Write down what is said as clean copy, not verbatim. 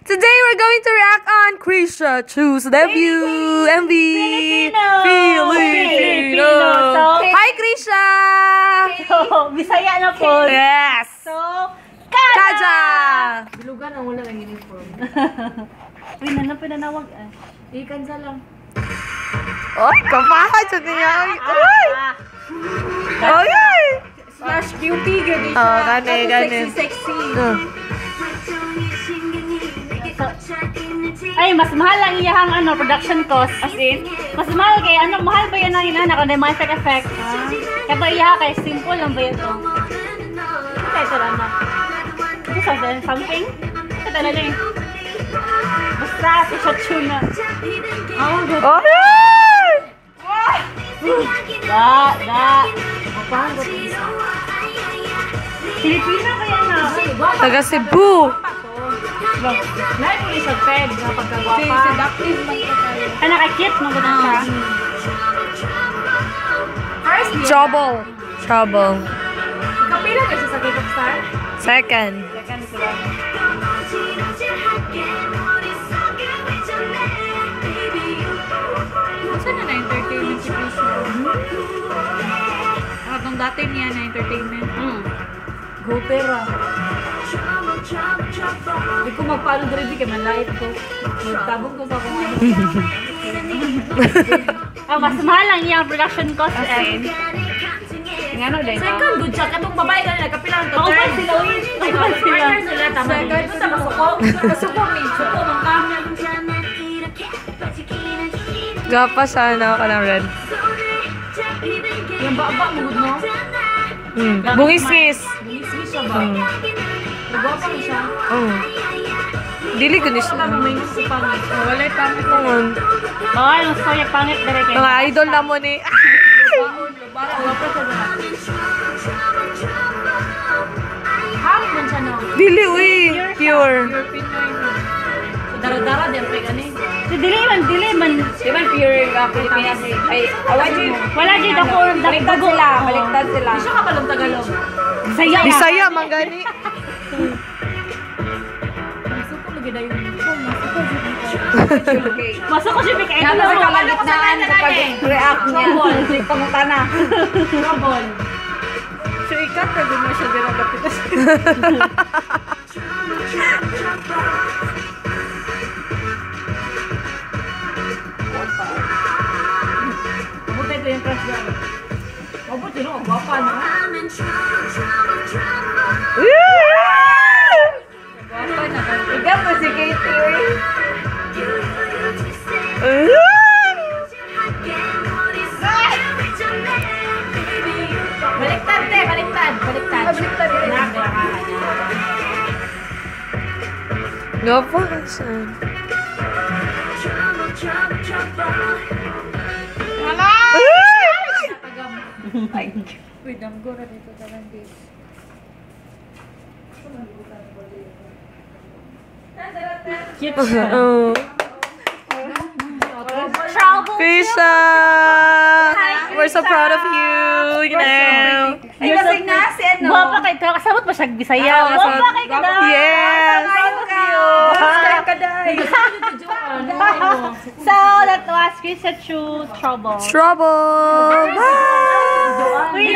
Today we're going to react on Krisha Chu's debut MV. Filipino. Hi Krisha! So, Bisaya na po. Yes! So, Kaja! Bilugan ang wala ng uniform. Uy, nanang pinanawag. Ikansa lang. Oy, kapahan sa niya. Oy! Oy! Slash cutie, gani siya. Oh, gani. Sexy. Ay, mas mahal ang iyahang production cost. As in? Mas mahal kay mahal ba yan ang inanak? Kung may effect. Kaya ba iyaha kay simple lang ba yan ito? Kaya ito lang na. Ito sa something? Ito talaga eh. Basta, si Shachuna. Oh, good. Oy! Filipina kaya na. Taga Cebu. Lahat mo isang peg na pagkagwapa. Seductive man ka tayo. Ay, nakakit mo ganun siya. First year. Trouble. Kapila ka siya sa K-pop star? Second. Second sila. Saan na na-entertainment si Krisha? Nung dati niya na-entertainment. Go pera. Hindi ko magpalo dito kaya manlait ko. Magtabong ko sa kung ano. Mas mahal ang iyang production cost. Nga no, second, good siya. Katong babae ka nila, kapilang to. Kaupan sila, uy. Kaupan sila. Partner sila, tama. Second, ito sa masukong. Masukong eh. Sukong ang kami. Gapa sana ako ng red. Yung baba, mugod mo. Bungis-ngis. Bilis-bilis siya ba? Nagwapa mo siya. Dili ko niya. Tama, may gusto pangit. Walay pangit ko. Bawal, ang soya pangit direct. Mga idol na mo ni. Baon, wapa siya ba? Half man siya no? Dili, uy. Pure. Pure Pinoy. So, dara-dara, di ang pegani. Si dili man. Di ba pure Pilipinas? Ay, Wala dito ako. Baliktad sila. Di siya ka palang Tagalog. Bisaya, manggani. Masuko lagi na yun. Masok ko siya bigay. Yan na sa kalagitnaan kapag react niya. Pangutana. Trouble. So, ikat na din mo siya din ang kapitas. Buti ito yung crush doon. Mabuti no, ang guwapa na. Guwapa na. Ikaw po si Katie. Baliktad. Gapa kasi. Wait, I'm gonna dito talang this. Krisha! We're so proud of you, you know. Ay, kasi nga si ano. Guwapa kay ito. Kasabot pa siya Bisaya. Oo, Guwapa kay ka daw. Yes! So, that was Krisha Chu Trouble. Trouble! Bye! Uy,